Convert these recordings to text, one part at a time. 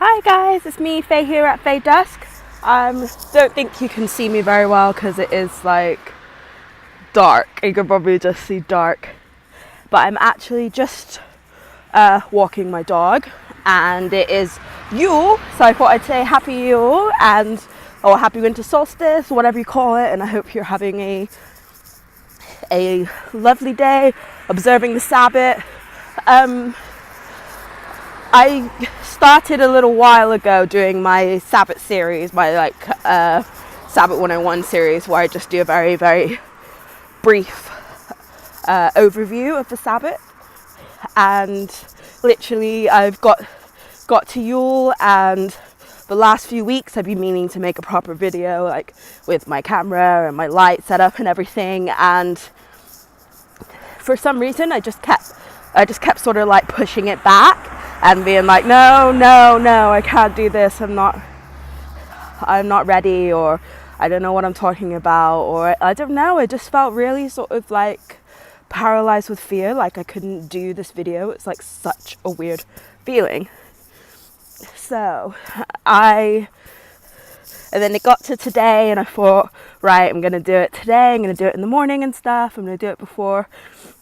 Hi guys, it's me, Faye here at Faye Dusk. Don't think you can see me very well because it is like dark. You can probably just see dark. But I'm actually just walking my dog, and it is Yule, so I thought I'd say happy Yule or happy winter solstice, whatever you call it, and I hope you're having a lovely day, observing the Sabbat. I started a little while ago doing my Sabbat series, my Sabbat 101 series, where I just do a very, very brief overview of the Sabbat. And literally I've got to Yule, and the last few weeks I've been meaning to make a proper video, like with my camera and my light setup and everything, and for some reason I just kept sort of like pushing it back and being like, no, I can't do this, I'm not ready, or I don't know what I'm talking about, or I don't know, I just felt really sort of like paralyzed with fear, like I couldn't do this video. It's like such a weird feeling. So and then it got to today, and I thought, right, I'm gonna do it today, I'm gonna do it in the morning and stuff, I'm gonna do it before,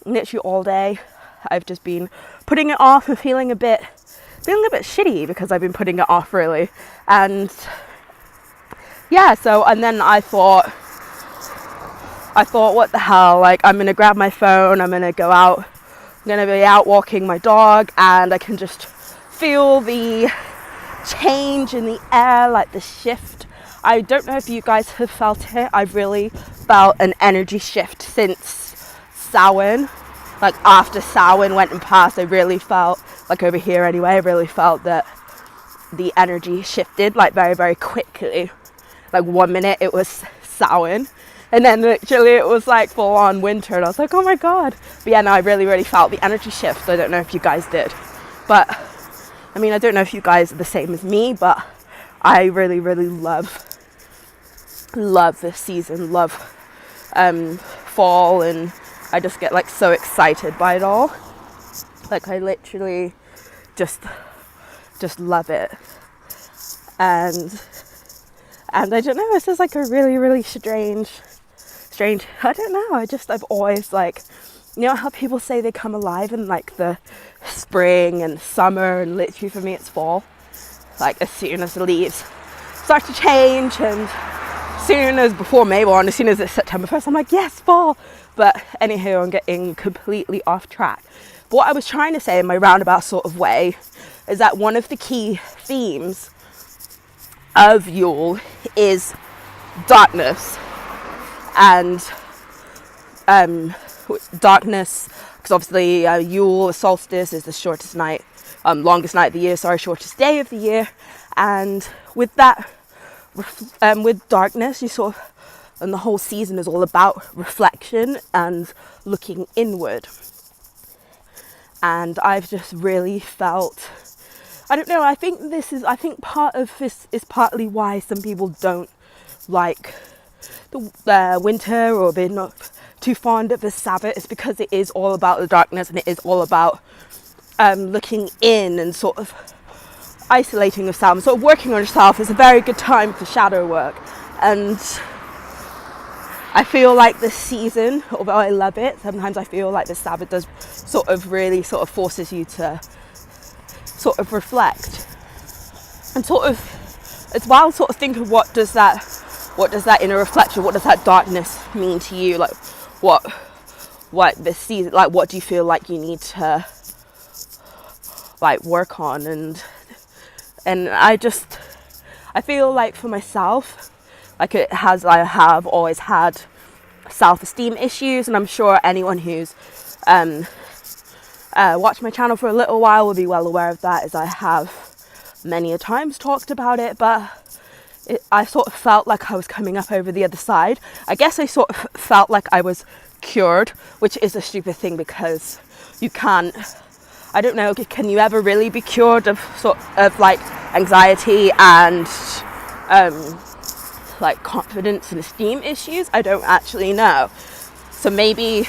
literally all day. I've just been putting it off and feeling a bit shitty because I've been putting it off, really. And yeah, and then I thought, what the hell, like I'm gonna grab my phone, I'm gonna go out, I'm gonna be out walking my dog, and I can just feel the change in the air, like the shift. I don't know if you guys have felt it. I've really felt an energy shift since Samhain. Like after Samhain went and passed, I really felt, like over here anyway, I really felt that the energy shifted like very, very quickly. Like 1 minute it was Samhain, and then literally it was like full on winter, and I was like, oh my god. But yeah, no, I really, really felt the energy shift. I don't know if you guys did, but I mean, I don't know if you guys are the same as me, but I really, really love this season, love fall, and I just get like so excited by it all. Like I literally just love it. And I don't know, it's just like a really, really strange, I don't know, I've always like, you know how people say they come alive in like the spring and summer, and literally for me it's fall. Like as soon as the leaves start to change, and before May 1, as soon as it's September 1st, I'm like, yes, fall. But anywho, I'm getting completely off track. But what I was trying to say in my roundabout sort of way is that one of the key themes of Yule is darkness. And darkness, because obviously Yule solstice is the shortest night, longest night of the year, shortest day of the year. And with that, with darkness, you sort of, and the whole season is all about reflection and looking inward. And I've just really felt, I don't know, I think part of this is partly why some people don't like the winter, or they're not too fond of the Sabbath, is because it is all about the darkness, and it is all about looking in and sort of isolating yourself, sort of working on yourself. Is a very good time for shadow work. And I feel like this season, although I love it, sometimes I feel like the Sabbath does sort of really sort of forces you to sort of reflect and sort of as well sort of think of what does that inner reflection, what does that darkness mean to you? Like what this season, like what do you feel like you need to like work on? And I feel like for myself, like I have always had self-esteem issues, and I'm sure anyone who's watched my channel for a little while will be well aware of that, as I have many a times talked about it. But I sort of felt like I was coming up over the other side. I guess I sort of felt like I was cured, which is a stupid thing, because you can't, I don't know, can you ever really be cured of sort of like anxiety and like confidence and esteem issues? I don't actually know. So maybe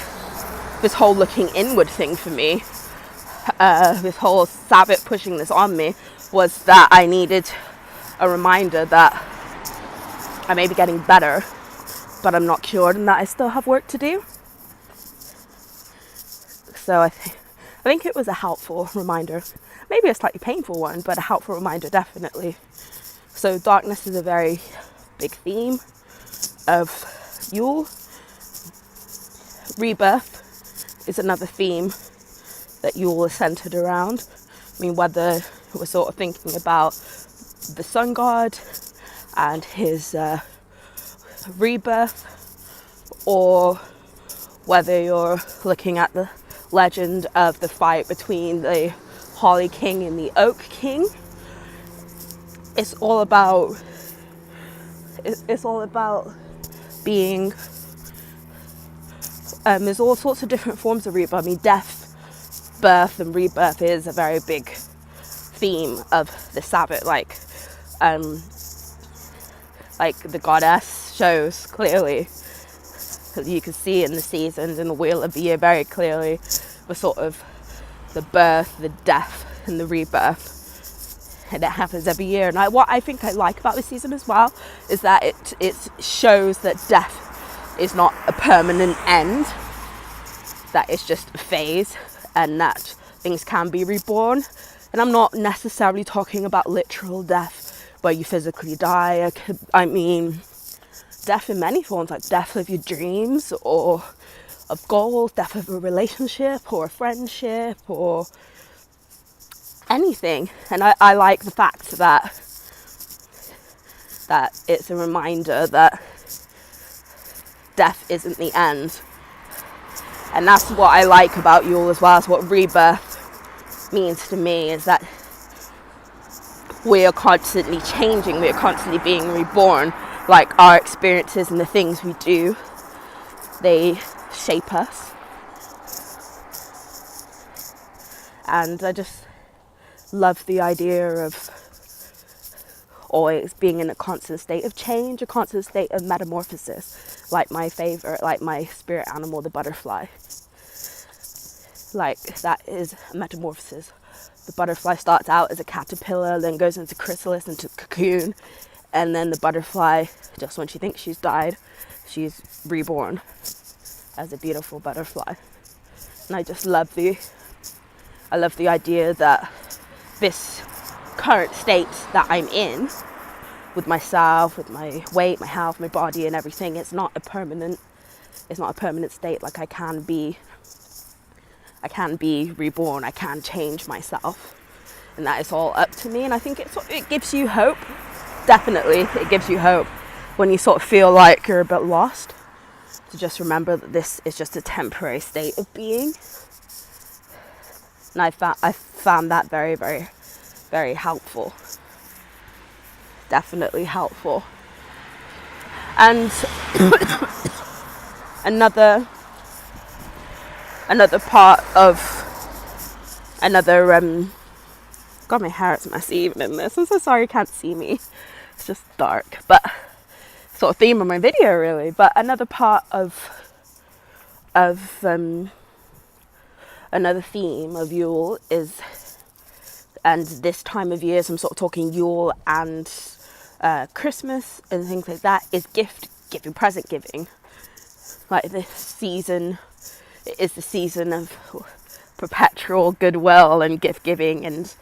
this whole looking inward thing for me this whole Sabbat pushing this on me was that I needed a reminder that I may be getting better, but I'm not cured and that I still have work to do. So I think it was a helpful reminder. Maybe a slightly painful one, but a helpful reminder definitely. So darkness is a very big theme of Yule. Rebirth is another theme that Yule is centered around. I mean, whether we're sort of thinking about the sun god and his rebirth, or whether you're looking at the legend of the fight between the Holly King and the Oak King, it's all about being there's all sorts of different forms of rebirth. I mean, death, birth and rebirth is a very big theme of the Sabbath. Like the goddess shows clearly, because you can see in the seasons in the wheel of the year very clearly the sort of the birth, the death and the rebirth, and it happens every year. And what I think I like about this season as well is that it shows that death is not a permanent end, that it's just a phase, and that things can be reborn. And I'm not necessarily talking about literal death where you physically die. I mean death in many forms, like death of your dreams or of goals, death of a relationship or a friendship or anything. And I like the fact that it's a reminder that death isn't the end. And that's what I like about Yule as well. As what rebirth means to me is that we are constantly changing, we are constantly being reborn. Like our experiences and the things we do, they shape us. And I just love the idea of always being in a constant state of change, a constant state of metamorphosis, like my favorite, like my spirit animal, the butterfly. Like that is a metamorphosis. The butterfly starts out as a caterpillar, then goes into chrysalis, into cocoon, and then the butterfly, just when she thinks she's died, she's reborn as a beautiful butterfly. And I just love the idea that this current state that I'm in, with myself, with my weight, my health, my body and everything, it's not a permanent state. Like I can be reborn, I can change myself, and that is all up to me. And I think it gives you hope. Definitely it gives you hope when you sort of feel like you're a bit lost, to just remember that this is just a temporary state of being. And I found that very, very, very helpful. Definitely helpful. And another part of God, my hair is messy even in this. I'm so sorry you can't see me. It's just dark, but sort of theme of my video really. But another part of another theme of Yule is, and this time of year, so I'm sort of talking Yule and Christmas and things like that, is gift giving, present giving. Like this season is the season of perpetual goodwill and gift giving, and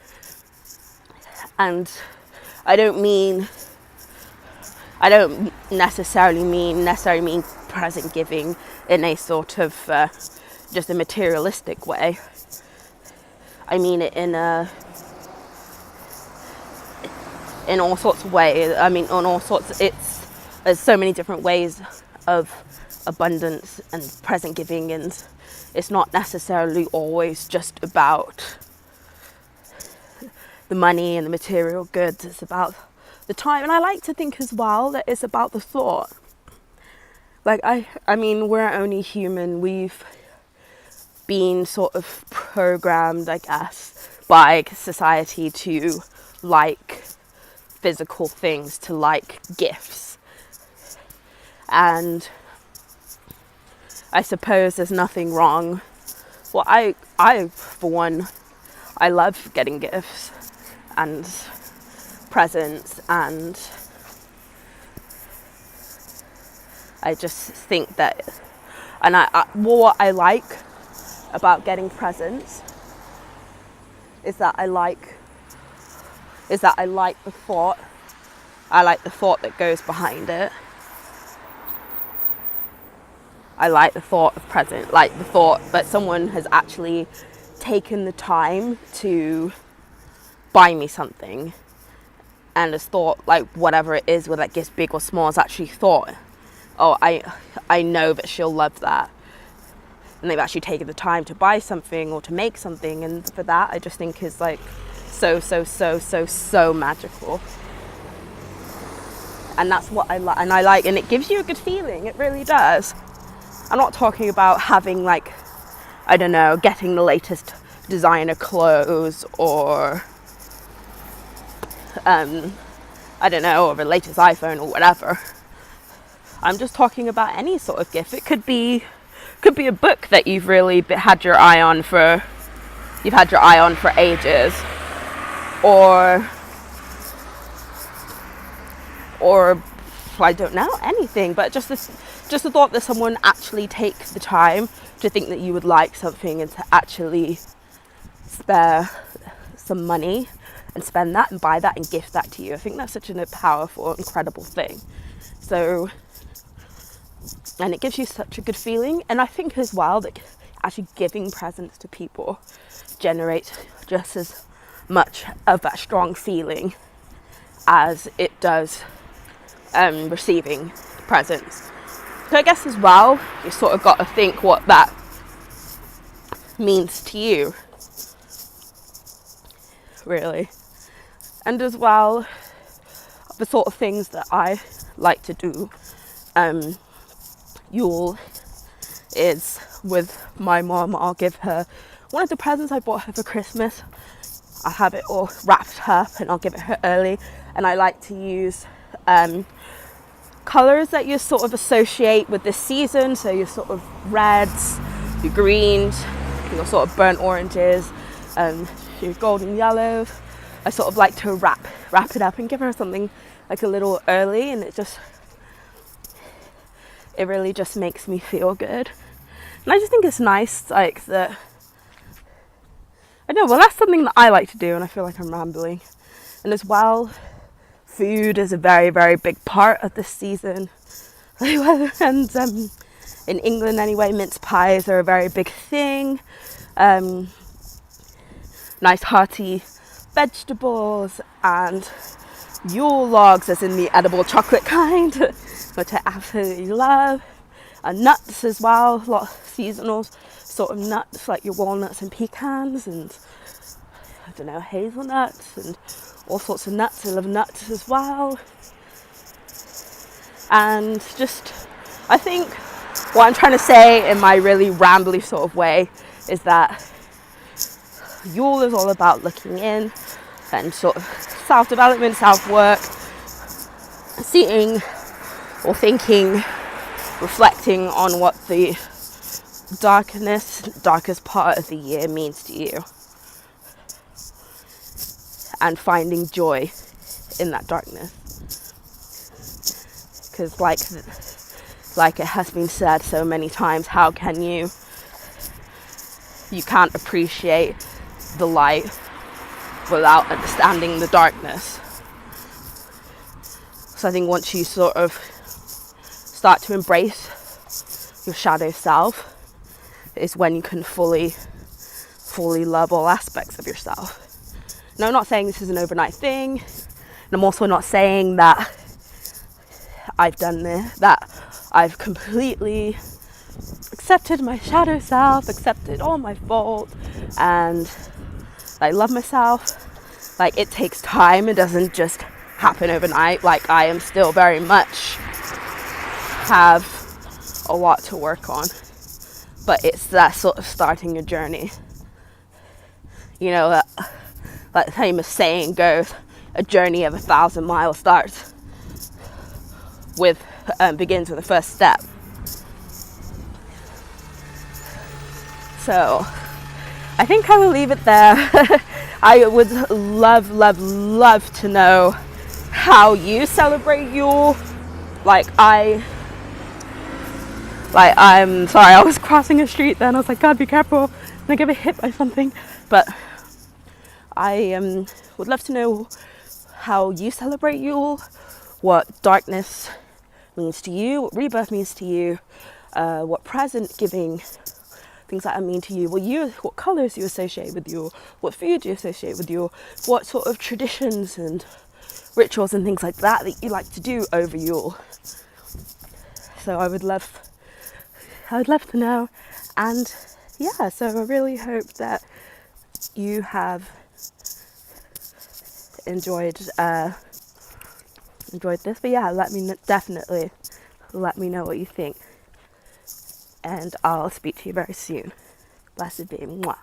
I don't necessarily mean present giving in a sort of just a materialistic way. I mean it in all sorts of ways. I mean, on all sorts. There's so many different ways of abundance and present giving, and it's not necessarily always just about the money and the material goods. It's about the time, and I like to think as well that it's about the thought. Like I mean, we're only human. We've been sort of programmed, I guess, by society to like physical things, to like gifts. And I suppose there's nothing wrong. Well, I for one, I love getting gifts and presents, and I just think that, and what I like about getting presents is that I like the thought. I like the thought that goes behind it. I like the thought of present, like the thought that someone has actually taken the time to buy me something, and has thought, like, whatever it is, whether that gift's big or small, has actually thought, oh, I know that she'll love that. And they've actually taken the time to buy something or to make something, and for that I just think is like so magical. And that's what I like, and it gives you a good feeling, it really does. I'm not talking about having, like, I don't know, getting the latest designer clothes, or I don't know, or the latest iPhone or whatever. I'm just talking about any sort of gift. It could be a book that you've really had your eye on for ages, or I don't know, anything, but just the thought that someone actually takes the time to think that you would like something, and to actually spare some money and spend that and buy that and gift that to you. I think that's such a powerful, incredible thing. So, and it gives you such a good feeling. And I think as well that actually giving presents to people generates just as much of that strong feeling as it does receiving presents. So I guess as well, you sort of got to think what that means to you, really. And as well, the sort of things that I like to do, Yule is with my mom. I'll give her one of the presents I bought her for Christmas. I have it all wrapped up and I'll give it her early. And I like to use colours that you sort of associate with this season. So your sort of reds, your greens, your sort of burnt oranges, your golden yellows. I sort of like to wrap it up and give her something like a little early, and it really just makes me feel good. And I just think it's nice, like, that, I know, well, that's something that I like to do, and I feel like I'm rambling. And as well, food is a very, very big part of this season. And in England anyway, mince pies are a very big thing. Nice hearty vegetables, and Yule logs, as in the edible chocolate kind, which I absolutely love. And nuts as well, a lot of seasonal sort of nuts, like your walnuts and pecans, and I don't know, hazelnuts, and all sorts of nuts. I love nuts as well. And just, I think what I'm trying to say in my really rambly sort of way is that Yule is all about looking in and sort of self-development, self-work, seeing or thinking, reflecting on what the darkest part of the year means to you, and finding joy in that darkness. Because like it has been said so many times, how can you can't appreciate the light without understanding the darkness. So I think once you sort of start to embrace your shadow self is when you can fully love all aspects of yourself. Now, I'm not saying this is an overnight thing, and I'm also not saying that I've done this, that I've completely accepted my shadow self, accepted all my faults, and I love myself. Like, it takes time. It doesn't just happen overnight. Like, I am still very much have a lot to work on, but it's that sort of starting a journey. You know, that like the famous saying goes, a journey of 1,000 miles starts with begins with the first step. So I think I will leave it there. I would love to know how you celebrate Yule. I'm sorry, I was crossing a street then. I was like, God, be careful. I'm gonna get hit by something. But I would love to know how you celebrate Yule, what darkness means to you, what rebirth means to you, what present giving, things like that mean to you, what colours you associate with Yule, what food you associate with Yule, what sort of traditions and rituals and things like that you like to do over Yule. So I would love to know. And yeah, so I really hope that you have enjoyed this. But yeah, definitely let me know what you think, and I'll speak to you very soon. Blessed be. Mwah.